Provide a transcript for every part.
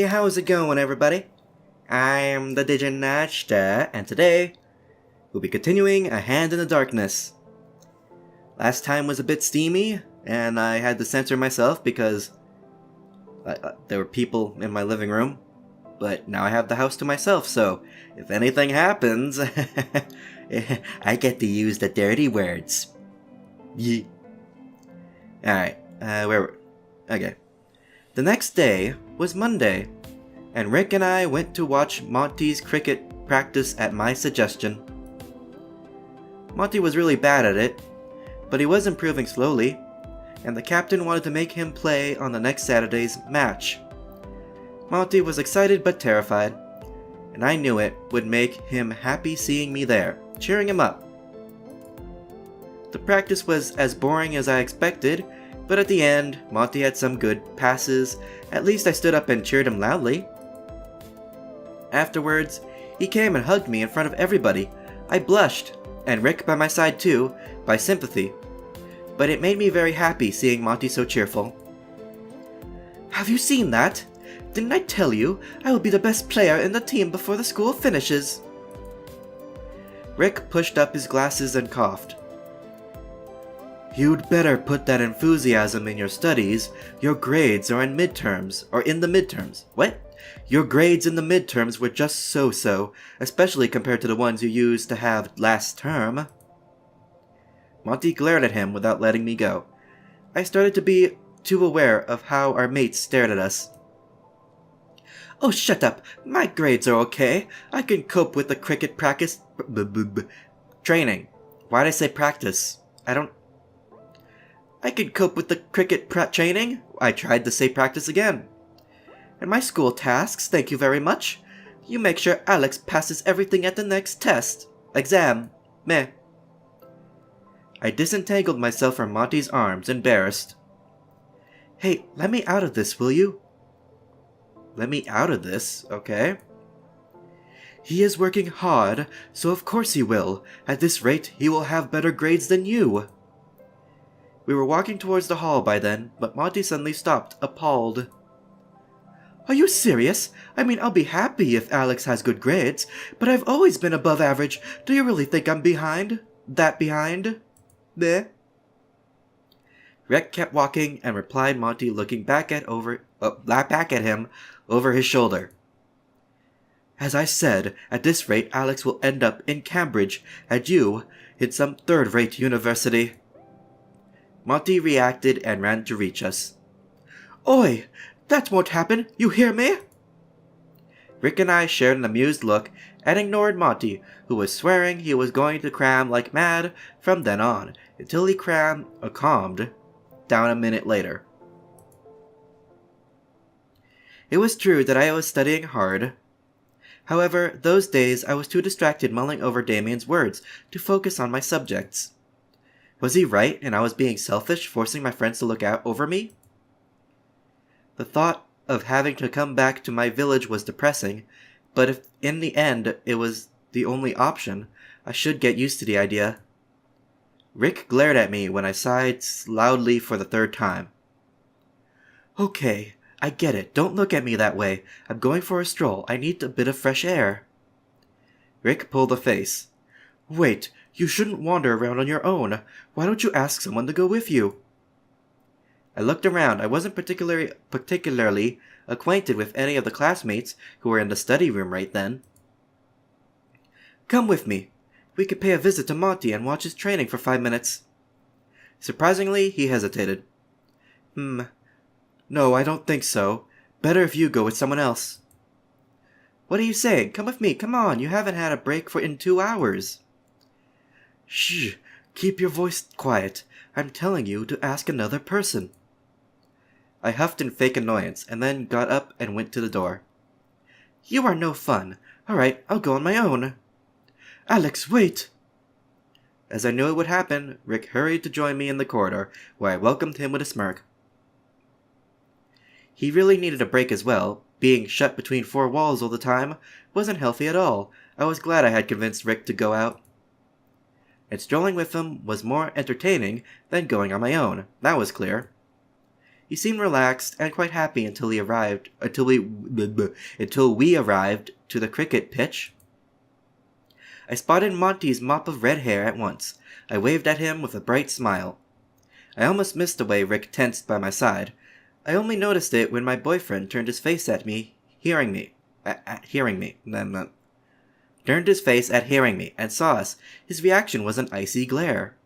how's it going, everybody? I'm the Diginerdster, and today we'll be continuing A Hand in the Darkness. Last time was a bit steamy, and I had to censor myself because there were people in my living room, but now I have the house to myself, so if anything happens, I get to use the dirty words. Yeah. Alright, okay. The next day was Monday, and Rick and I went to watch Monty's cricket practice at my suggestion. Monty was really bad at it, but he was improving slowly, and the captain wanted to make him play on the next Saturday's match. Monty was excited but terrified, and I knew it would make him happy seeing me there, cheering him up. The practice was as boring as I expected, but at the end, Monty had some good passes. At least I stood up and cheered him loudly. Afterwards, he came and hugged me in front of everybody. I blushed, and Rick by my side too, by sympathy. But it made me very happy seeing Monty so cheerful. "Have you seen that? Didn't I tell you I will be the best player in the team before the school finishes?" Rick pushed up his glasses and coughed. "You'd better put that enthusiasm in your studies. Your grades are in the midterms. What? Your grades in the midterms were just so-so, especially compared to the ones you used to have last term." Monty glared at him without letting me go. I started to be too aware of how our mates stared at us. "Oh, shut up. My grades are okay. I can cope with the cricket practice... training. Why'd I say practice? I could cope with the cricket training. I tried to say practice again. And my school tasks, thank you very much. You make sure Alex passes everything at the next exam. Meh." I disentangled myself from Monty's arms, embarrassed. "Hey, let me out of this, will you?" "Let me out of this? Okay." "He is working hard, so of course he will. At this rate, he will have better grades than you." We were walking towards the hall by then, but Monty suddenly stopped, appalled. "Are you serious? I mean, I'll be happy if Alex has good grades, but I've always been above average. Do you really think I'm behind? That behind? Meh." Rick kept walking and replied Monty looking back at him over his shoulder. "As I said, at this rate Alex will end up in Cambridge, and you in some third-rate university." Monty reacted and ran to reach us. "Oi! That won't happen! You hear me?" Rick and I shared an amused look and ignored Monty, who was swearing he was going to cram like mad from then on, until he calmed down a minute later. It was true that I was studying hard. However, those days I was too distracted mulling over Damien's words to focus on my subjects. Was he right and I was being selfish, forcing my friends to look out over me? The thought of having to come back to my village was depressing, but if in the end it was the only option, I should get used to the idea. Rick glared at me when I sighed loudly for the third time. "Okay, I get it. Don't look at me that way. I'm going for a stroll. I need a bit of fresh air." Rick pulled a face. "Wait, you shouldn't wander around on your own. Why don't you ask someone to go with you?" I looked around. I wasn't particularly acquainted with any of the classmates who were in the study room right then. "Come with me. We could pay a visit to Monty and watch his training for 5 minutes. Surprisingly, he hesitated. "No, I don't think so. Better if you go with someone else." "What are you saying? Come with me. Come on. You haven't had a break in 2 hours. "Shh. Keep your voice quiet. I'm telling you to ask another person." I huffed in fake annoyance, and then got up and went to the door. "You are no fun. All right, I'll go on my own." "Alex, wait!" As I knew it would happen, Rick hurried to join me in the corridor, where I welcomed him with a smirk. He really needed a break as well. Being shut between 4 walls all the time wasn't healthy at all. I was glad I had convinced Rick to go out. And strolling with him was more entertaining than going on my own, that was clear. He seemed relaxed and quite happy until we arrived to the cricket pitch. I spotted Monty's mop of red hair at once. I waved at him with a bright smile. I almost missed the way Rick tensed by my side. I only noticed it when my boyfriend turned his face at me, hearing me, and saw us. His reaction was an icy glare.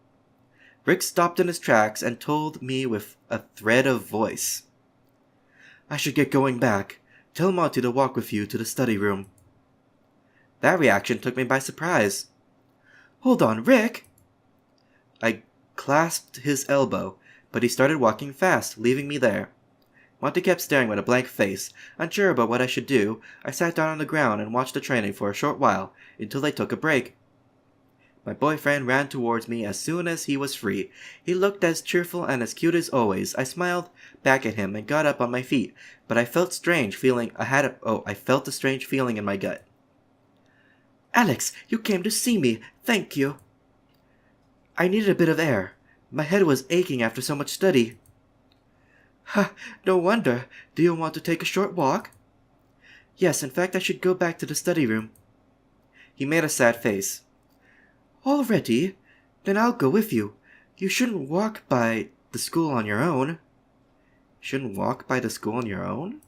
Rick stopped in his tracks and told me with a thread of voice, "I should get going back. Tell Monty to walk with you to the study room." That reaction took me by surprise. "Hold on, Rick!" I clasped his elbow, but he started walking fast, leaving me there. Monty kept staring with a blank face. Unsure about what I should do, I sat down on the ground and watched the training for a short while, until they took a break. My boyfriend ran towards me as soon as he was free. He looked as cheerful and as cute as always. I smiled back at him and got up on my feet, but I felt a strange feeling in my gut. "Alex, you came to see me. Thank you." "I needed a bit of air. My head was aching after so much study." "Ha, no wonder. Do you want to take a short walk?" "Yes, in fact I should go back to the study room." He made a sad face. "Already? Then I'll go with you. You shouldn't walk by the school on your own." "Shouldn't walk by the school on your own?"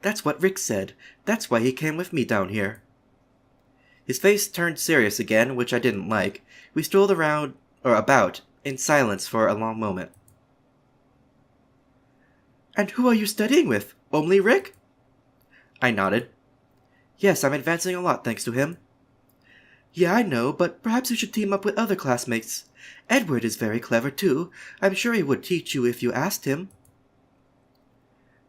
"That's what Rick said. That's why he came with me down here." His face turned serious again, which I didn't like. We strolled about in silence for a long moment. "And who are you studying with? Only Rick?" I nodded. "Yes, I'm advancing a lot thanks to him." "Yeah, I know, but perhaps you should team up with other classmates. Edward is very clever too. I'm sure he would teach you if you asked him."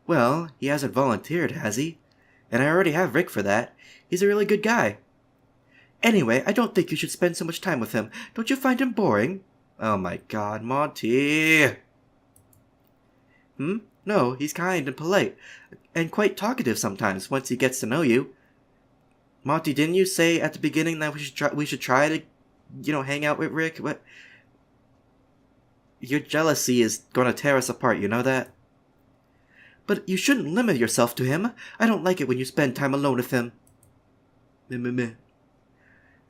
"Well, he hasn't volunteered, has he? And I already have Rick for that. He's a really good guy." "Anyway, I don't think you should spend so much time with him. Don't you find him boring?" "Oh my god, Monty!" "No, he's kind and polite, and quite talkative sometimes once he gets to know you. Monty, didn't you say at the beginning that we should try to, hang out with Rick? What? Your jealousy is going to tear us apart, you know that?" "But you shouldn't limit yourself to him. I don't like it when you spend time alone with him." Meh.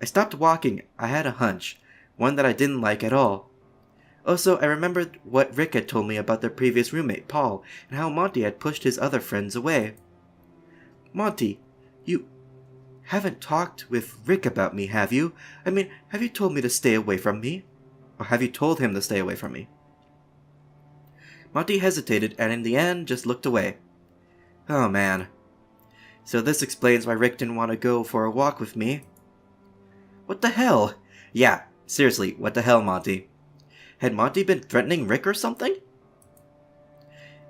I stopped walking. I had a hunch, one that I didn't like at all. Also, I remembered what Rick had told me about their previous roommate, Paul, and how Monty had pushed his other friends away. "Monty, you haven't talked with Rick about me, have you? I mean, have you told me to stay away from me? Or have you told him to stay away from me?" Monty hesitated and in the end just looked away. Oh man. So this explains why Rick didn't want to go for a walk with me. What the hell? Yeah, seriously, what the hell, Monty? Had Monty been threatening Rick or something?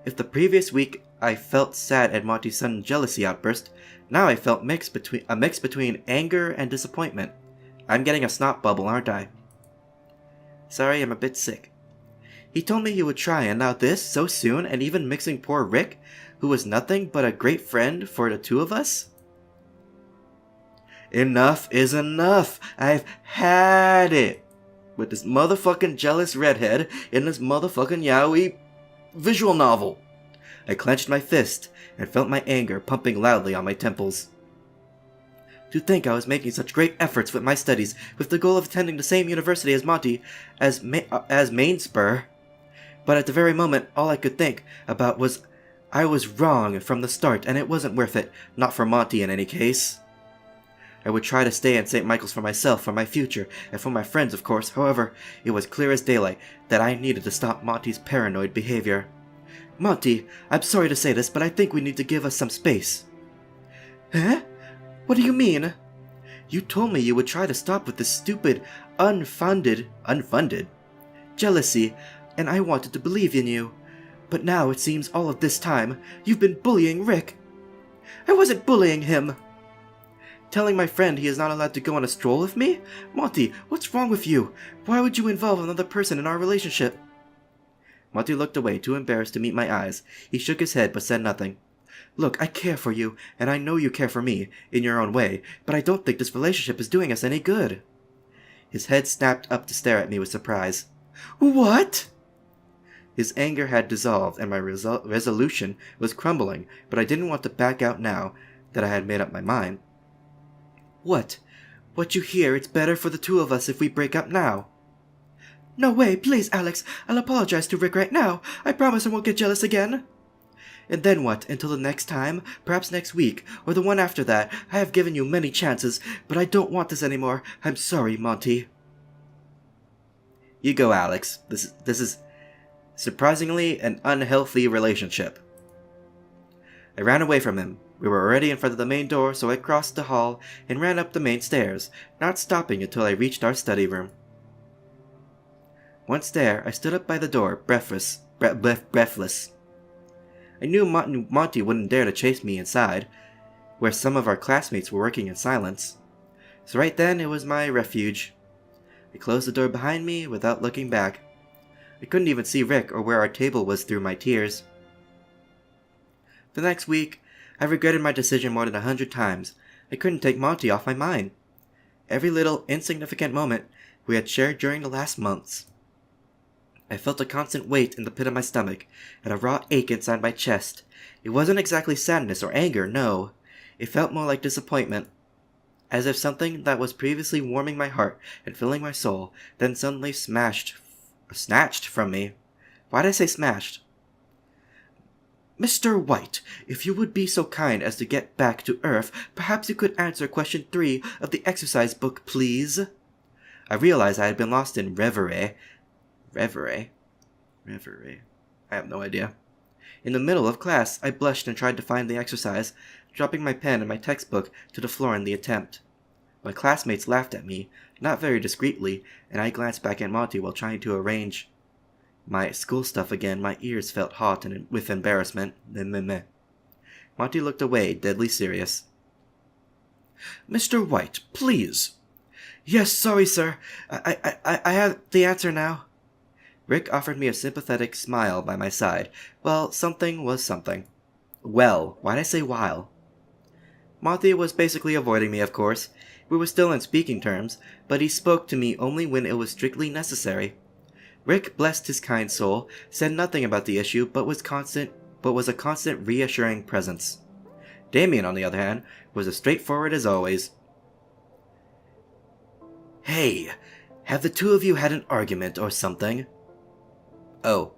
If the previous week I felt sad at Monty's sudden jealousy outburst, now I felt a mix between anger and disappointment. I'm getting a snot bubble, aren't I? Sorry, I'm a bit sick. He told me he would try, and now this, so soon, and even mixing poor Rick, who was nothing but a great friend for the two of us? Enough is enough. I've had it with this motherfucking jealous redhead in this motherfucking yaoi visual novel. I clenched my fist and felt my anger pumping loudly on my temples. To think I was making such great efforts with my studies, with the goal of attending the same university as Monty, as Mainspur. But at the very moment, all I could think about was I was wrong from the start, and it wasn't worth it, not for Monty in any case. I would try to stay in St. Michael's for myself, for my future, and for my friends, of course. However, it was clear as daylight that I needed to stop Monty's paranoid behavior. "Monty, I'm sorry to say this, but I think we need to give us some space." "Huh? What do you mean?" "You told me you would try to stop with this stupid, unfounded jealousy, and I wanted to believe in you. But now it seems all of this time, you've been bullying Rick." "I wasn't bullying him." "Telling my friend he is not allowed to go on a stroll with me? Monty, what's wrong with you? Why would you involve another person in our relationship?" Monty looked away, too embarrassed to meet my eyes. He shook his head but said nothing. "Look, I care for you, and I know you care for me, in your own way, but I don't think this relationship is doing us any good." His head snapped up to stare at me with surprise. "What?" His anger had dissolved and my resolution was crumbling, but I didn't want to back out now that I had made up my mind. What? What you hear, it's better for the two of us if we break up now. No way, please, Alex. I'll apologize to Rick right now. I promise I won't get jealous again. And then what? Until the next time? Perhaps next week, or the one after that. I have given you many chances, but I don't want this anymore. I'm sorry, Monty. You go, Alex. This is surprisingly an unhealthy relationship. I ran away from him. We were already in front of the main door, so I crossed the hall and ran up the main stairs, not stopping until I reached our study room. Once there, I stood up by the door, breathless. I knew Monty wouldn't dare to chase me inside, where some of our classmates were working in silence. So right then, it was my refuge. I closed the door behind me without looking back. I couldn't even see Rick or where our table was through my tears. The next week, I regretted my decision more than 100 times. I couldn't take Monty off my mind. Every little insignificant moment we had shared during the last months. I felt a constant weight in the pit of my stomach, and a raw ache inside my chest. It wasn't exactly sadness or anger, no. It felt more like disappointment. As if something that was previously warming my heart and filling my soul, then suddenly snatched from me. Why'd I say smashed? Mr. White, if you would be so kind as to get back to Earth, perhaps you could answer question 3 of the exercise book, please. I realized I had been lost in reverie. Reverie? I have no idea. In the middle of class, I blushed and tried to find the exercise, dropping my pen and my textbook to the floor in the attempt. My classmates laughed at me, not very discreetly, and I glanced back at Monty while trying to arrange my school stuff again. My ears felt hot and with embarrassment. Monty looked away, deadly serious. Mr. White, please. Yes, sorry, sir. I have the answer now. Rick offered me a sympathetic smile by my side. Well, something was something. Well, why'd I say while? Monty was basically avoiding me, of course. We were still in speaking terms, but he spoke to me only when it was strictly necessary. Rick, blessed his kind soul, said nothing about the issue, but was a constant reassuring presence. Damien, on the other hand, was as straightforward as always. Hey, have the two of you had an argument or something? Oh.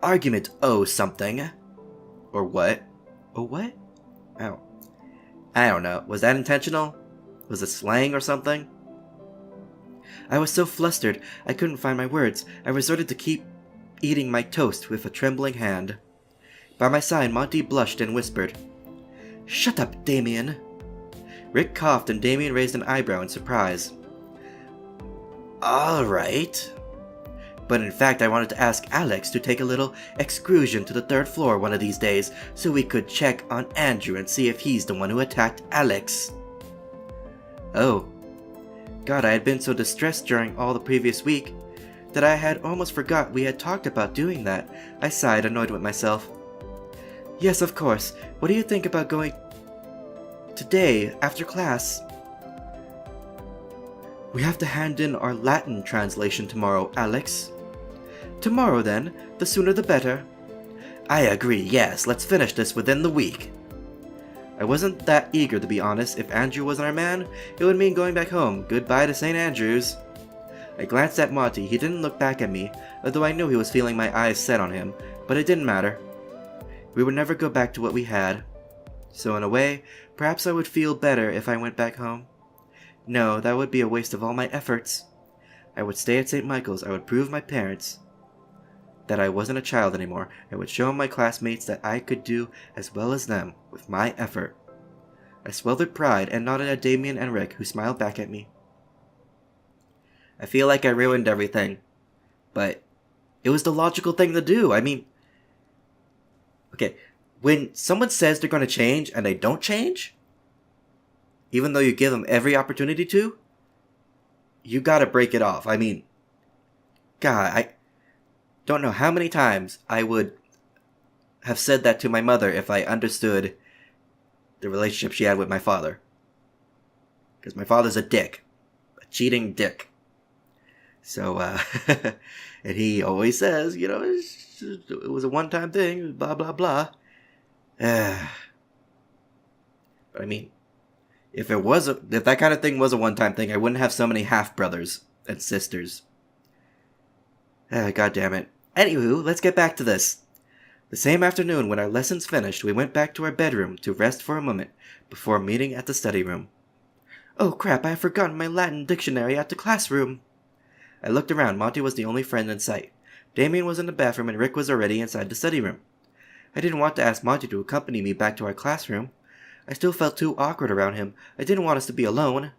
Argument something. Or what? Or what? Oh. I don't know. Was that intentional? Was it slang or something? I was so flustered, I couldn't find my words. I resorted to keep eating my toast with a trembling hand. By my side, Monty blushed and whispered, Shut up, Damien. Rick coughed and Damien raised an eyebrow in surprise. All right. But in fact, I wanted to ask Alex to take a little excursion to the 3rd floor one of these days so we could check on Andrew and see if he's the one who attacked Alex. Oh. God, I had been so distressed during all the previous week that I had almost forgot we had talked about doing that. I sighed, annoyed with myself. Yes, of course. What do you think about going today after class? We have to hand in our Latin translation tomorrow, Alex. Tomorrow then, the sooner the better. I agree, yes, let's finish this within the week. I wasn't that eager, to be honest. If Andrew wasn't our man, it would mean going back home. Goodbye to St. Andrews. I glanced at Monty. He didn't look back at me, although I knew he was feeling my eyes set on him, but it didn't matter. We would never go back to what we had. So in a way, perhaps I would feel better if I went back home. No, that would be a waste of all my efforts. I would stay at St. Michael's. I would prove my parents that I wasn't a child anymore. I would show my classmates that I could do as well as them with my effort. I swelled with pride and nodded at Damien and Rick, who smiled back at me. I feel like I ruined everything, but it was the logical thing to do. I mean, okay, when someone says they're going to change and they don't change, even though you give them every opportunity to, you gotta break it off. I mean, God, I don't know how many times I would have said that to my mother if I understood the relationship she had with my father. Because my father's a dick. A cheating dick. So, and he always says, it was a one-time thing, blah, blah, blah. But I mean, if that kind of thing was a one-time thing, I wouldn't have so many half-brothers and sisters. God damn it. Anywho, let's get back to this. The same afternoon, when our lessons finished, we went back to our bedroom to rest for a moment before meeting at the study room. Oh crap, I have forgotten my Latin dictionary at the classroom. I looked around. Monty was the only friend in sight. Damien was in the bathroom and Rick was already inside the study room. I didn't want to ask Monty to accompany me back to our classroom. I still felt too awkward around him. I didn't want us to be alone.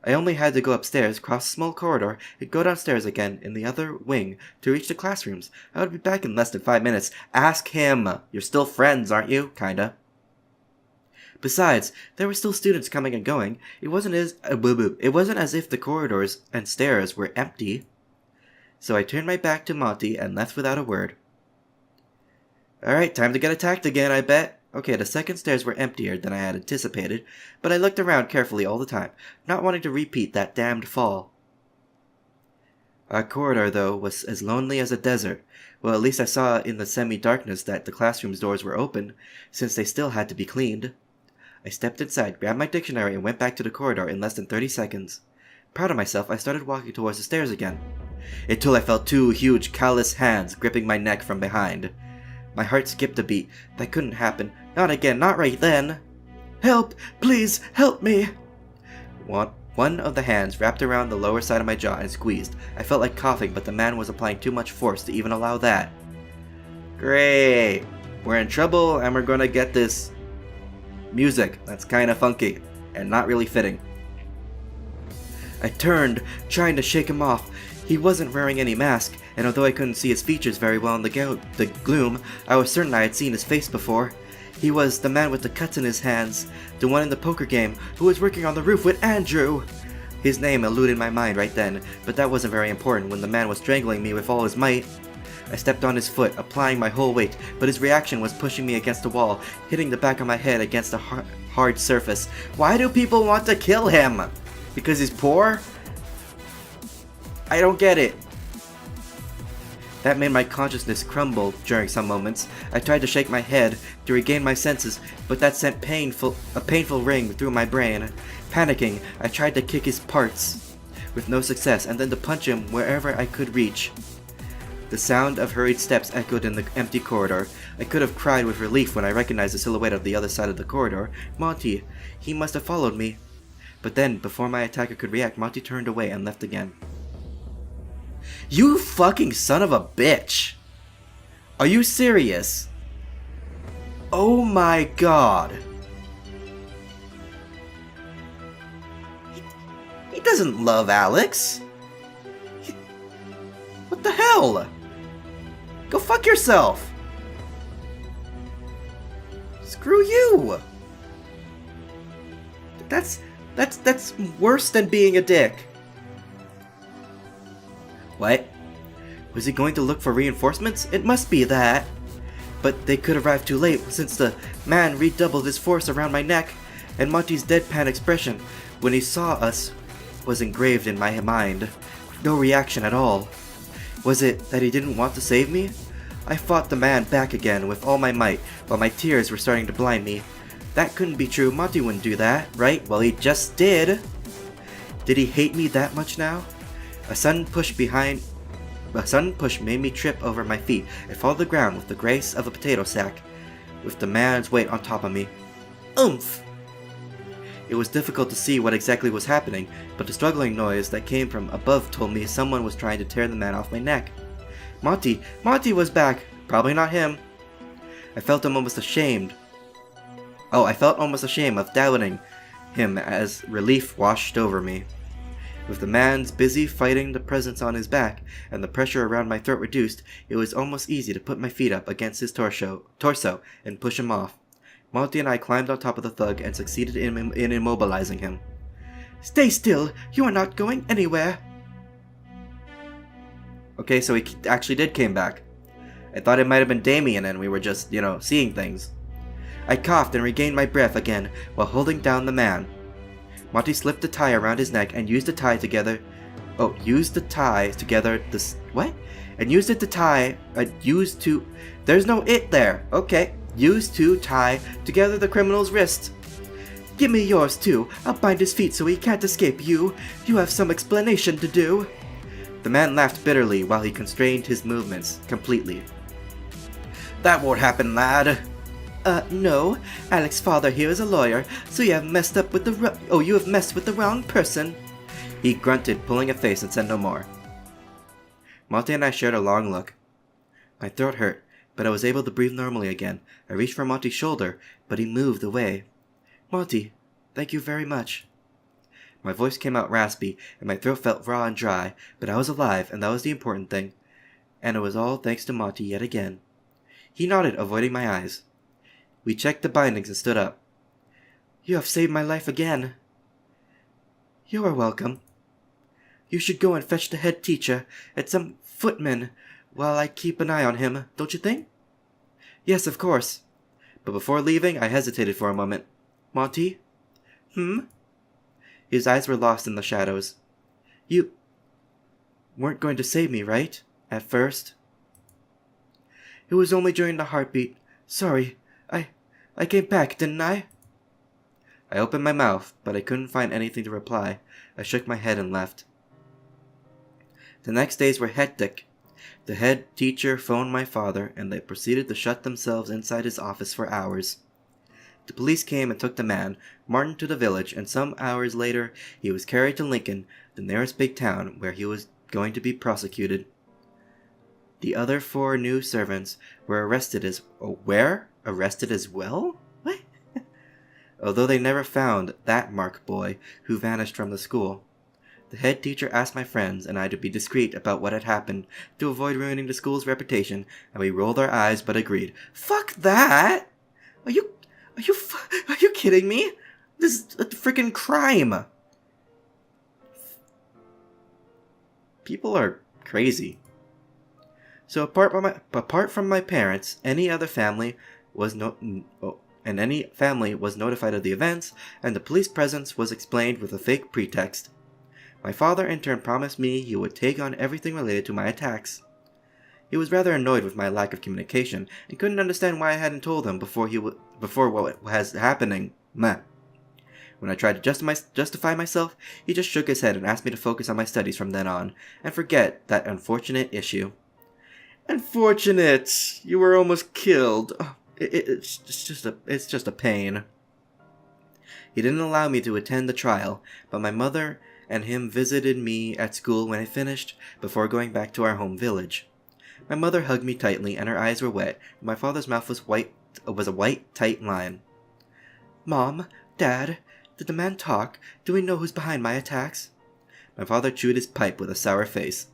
I only had to go upstairs, cross a small corridor, and go downstairs again in the other wing to reach the classrooms. I would be back in less than 5 minutes. Ask him. You're still friends, aren't you? Kinda. Besides, there were still students coming and going. It wasn't as if the corridors and stairs were empty. So I turned my back to Monty and left without a word. Alright, time to get attacked again, I bet. Okay, the second stairs were emptier than I had anticipated, but I looked around carefully all the time, not wanting to repeat that damned fall. Our corridor, though, was as lonely as a desert. Well, at least I saw in the semi-darkness that the classroom's doors were open, since they still had to be cleaned. I stepped inside, grabbed my dictionary, and went back to the corridor in less than 30 seconds. Proud of myself, I started walking towards the stairs again, until I felt 2 huge, callous hands gripping my neck from behind. My heart skipped a beat. That couldn't happen. Not again, not right then. Help! Please, help me! One of the hands wrapped around the lower side of my jaw and squeezed. I felt like coughing, but the man was applying too much force to even allow that. Great! We're in trouble, and we're gonna get this music that's kinda funky, and not really fitting. I turned, trying to shake him off. He wasn't wearing any mask, and although I couldn't see his features very well in the gloom, I was certain I had seen his face before. He was the man with the cuts in his hands, the one in the poker game, who was working on the roof with Andrew! His name eluded my mind right then, but that wasn't very important when the man was strangling me with all his might. I stepped on his foot, applying my whole weight, but his reaction was pushing me against the wall, hitting the back of my head against a hard surface. Why do people want to kill him? Because he's poor? I don't get it. That made my consciousness crumble during some moments. I tried to shake my head to regain my senses, but that sent a painful ring through my brain. Panicking, I tried to kick his parts, with no success, and then to punch him wherever I could reach. The sound of hurried steps echoed in the empty corridor. I could have cried with relief when I recognized the silhouette of the other side of the corridor. Monty. He must have followed me. But then, before my attacker could react, Monty turned away and left again. You fucking son of a bitch! Are you serious? Oh my god! He doesn't love Alex! What the hell? Go fuck yourself! Screw you! That's worse than being a dick. What? Was he going to look for reinforcements? It must be that. But they could arrive too late, since the man redoubled his force around my neck, and Monty's deadpan expression when he saw us was engraved in my mind. No reaction at all. Was it that he didn't want to save me? I fought the man back again with all my might, while my tears were starting to blind me. That couldn't be true. Monty wouldn't do that, right? Well, he just did. Did he hate me that much now? A sudden push made me trip over my feet and fall to the ground with the grace of a potato sack, with the man's weight on top of me. Oomph! It was difficult to see what exactly was happening, but the struggling noise that came from above told me someone was trying to tear the man off my neck. Monty was back. Probably not him. I felt almost ashamed of doubting him as relief washed over me. With the man's busy fighting the presence on his back, and the pressure around my throat reduced, it was almost easy to put my feet up against his torso and push him off. Monty and I climbed on top of the thug and succeeded in immobilizing him. Stay still! You are not going anywhere! Okay, so he actually did came back. I thought it might have been Damien and we were just, seeing things. I coughed and regained my breath again while holding down the man. Monty slipped the tie around his neck and used the tie together. and used it to tie, there's no it there, okay, used to tie together the criminal's wrist. Give me yours too, I'll bind his feet so he can't escape you. You have some explanation to do. The man laughed bitterly while he constrained his movements completely. That won't happen, lad. No. Alex's father here is a lawyer, so you have messed with the wrong person. He grunted, pulling a face, and said no more. Monty and I shared a long look. My throat hurt, but I was able to breathe normally again. I reached for Monty's shoulder, but he moved away. Monty, thank you very much. My voice came out raspy, and my throat felt raw and dry, but I was alive, and that was the important thing. And it was all thanks to Monty yet again. He nodded, avoiding my eyes. We checked the bindings and stood up. You have saved my life again. You are welcome. You should go and fetch the head teacher and some footmen while I keep an eye on him, don't you think? Yes, of course. But before leaving, I hesitated for a moment. Monty? His eyes were lost in the shadows. You weren't going to save me, right? At first? It was only during the heartbeat. Sorry, I came back, didn't I? I opened my mouth, but I couldn't find anything to reply. I shook my head and left. The next days were hectic. The head teacher phoned my father, and they proceeded to shut themselves inside his office for hours. The police came and took the man, Martin, to the village, and some hours later he was carried to Lincoln, the nearest big town, where he was going to be prosecuted. The other 4 new servants were arrested as well? What? Although they never found that Mark boy who vanished from the school. The head teacher asked my friends and I to be discreet about what had happened to avoid ruining the school's reputation, and we rolled our eyes but agreed. Fuck that! Are you kidding me? This is a freaking crime! People are crazy. So apart from my parents, any family was notified of the events, and the police presence was explained with a fake pretext. My father in turn promised me he would take on everything related to my attacks. He was rather annoyed with my lack of communication, and couldn't understand why I hadn't told him before what was happening. Meh. When I tried to justify myself, he just shook his head and asked me to focus on my studies from then on, and forget that unfortunate issue. Unfortunate! You were almost killed. Oh, it's just a pain. He didn't allow me to attend the trial, but my mother and him visited me at school when I finished, before going back to our home village. My mother hugged me tightly, and her eyes were wet, and my father's mouth was a white, tight line. Mom, Dad, did the man talk? Do we know who's behind my attacks? My father chewed his pipe with a sour face.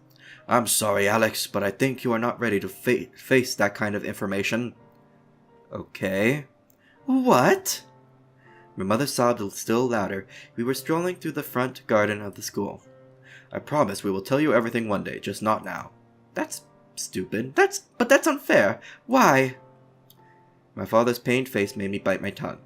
I'm sorry, Alex, but I think you are not ready to face that kind of information. Okay. What? My mother sobbed still louder. We were strolling through the front garden of the school. I promise we will tell you everything one day, just not now. That's stupid. But that's unfair. Why? My father's pained face made me bite my tongue.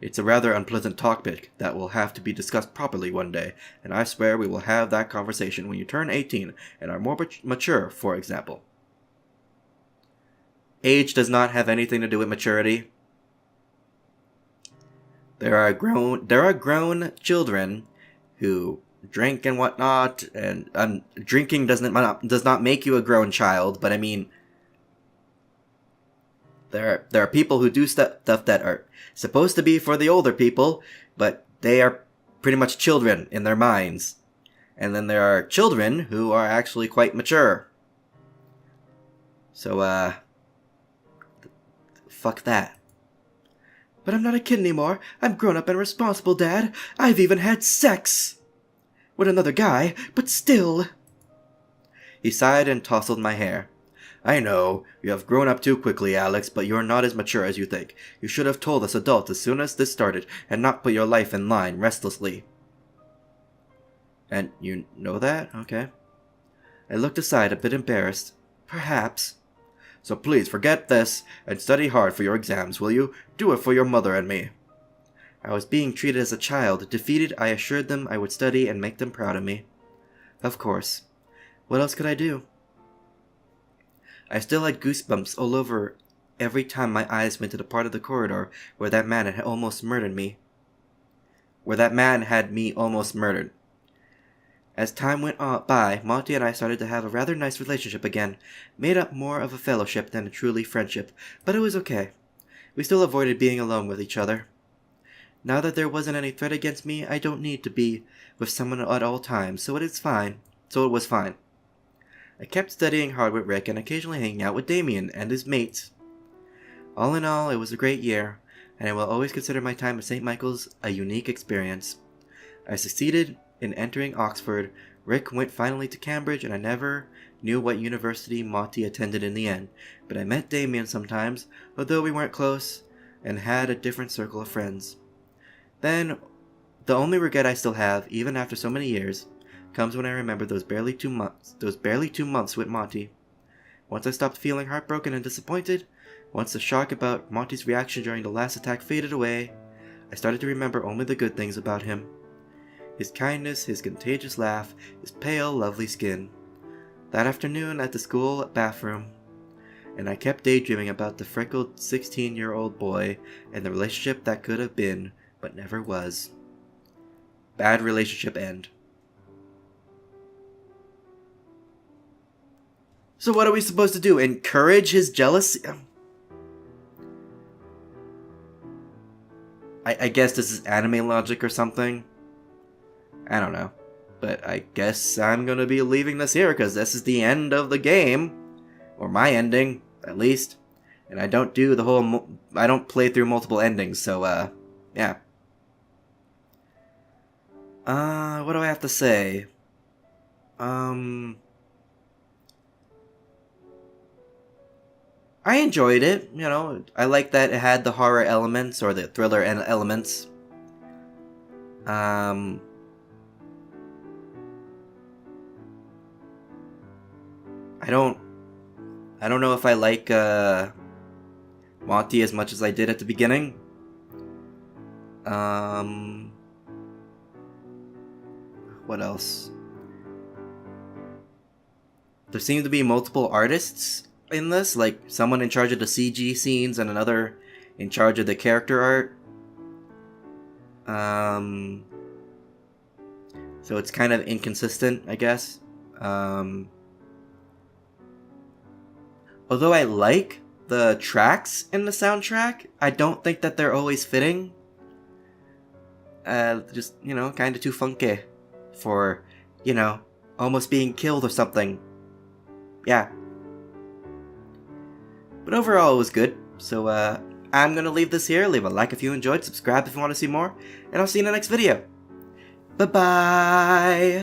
It's a rather unpleasant topic that will have to be discussed properly one day, and I swear we will have that conversation when you turn 18 and are more mature, for example. Age does not have anything to do with maturity. There are grown children who drink and whatnot, and drinking does not make you a grown child, but I mean, there are people who do stuff that are supposed to be for the older people, but they are pretty much children in their minds. And then there are children who are actually quite mature. So, fuck that. But I'm not a kid anymore. I'm grown up and responsible, Dad. I've even had sex with another guy, but still. He sighed and tousled my hair. I know, you have grown up too quickly, Alex, but you're not as mature as you think. You should have told us adults as soon as this started, and not put your life in line restlessly. And you know that? Okay. I looked aside, a bit embarrassed. Perhaps. So please forget this, and study hard for your exams, will you? Do it for your mother and me. I was being treated as a child. Defeated, I assured them I would study and make them proud of me. Of course. What else could I do? I still had goosebumps all over every time my eyes went to the part of the corridor where that man had almost murdered me. Where that man had me almost murdered. As time went by, Monty and I started to have a rather nice relationship again, made up more of a fellowship than a truly friendship, but it was okay. We still avoided being alone with each other. Now that there wasn't any threat against me, I don't need to be with someone at all times, so it was fine. I kept studying hard with Rick and occasionally hanging out with Damien and his mates. All in all, it was a great year, and I will always consider my time at St. Michael's a unique experience. I succeeded in entering Oxford, Rick went finally to Cambridge, and I never knew what university Monty attended in the end, but I met Damien sometimes, although we weren't close, and had a different circle of friends. Then, the only regret I still have, even after so many years, comes when I remember those barely 2 months with Monty. Once I stopped feeling heartbroken and disappointed, once the shock about Monty's reaction during the last attack faded away, I started to remember only the good things about him. His kindness, his contagious laugh, his pale, lovely skin. That afternoon at the school bathroom, and I kept daydreaming about the freckled 16-year-old boy and the relationship that could have been, but never was. Bad relationship end. So what are we supposed to do? Encourage his jealousy? I guess this is anime logic or something. I don't know. But I guess I'm gonna be leaving this here because this is the end of the game. Or my ending, at least. And I don't do the whole... I don't play through multiple endings, so, yeah. What do I have to say? I enjoyed it, you know. I like that it had the horror elements, or the thriller elements. I don't know if I like, Monty as much as I did at the beginning. What else? There seem to be multiple artists in this, like someone in charge of the CG scenes and another in charge of the character art. So it's kind of inconsistent, I guess. Although I like the tracks in the soundtrack, I don't think that they're always fitting. Just, you know, kind of too funky for, you know, almost being killed or something. Yeah. But overall, it was good. So, I'm gonna leave this here. Leave a like if you enjoyed, subscribe if you want to see more, and I'll see you in the next video. Bye-bye!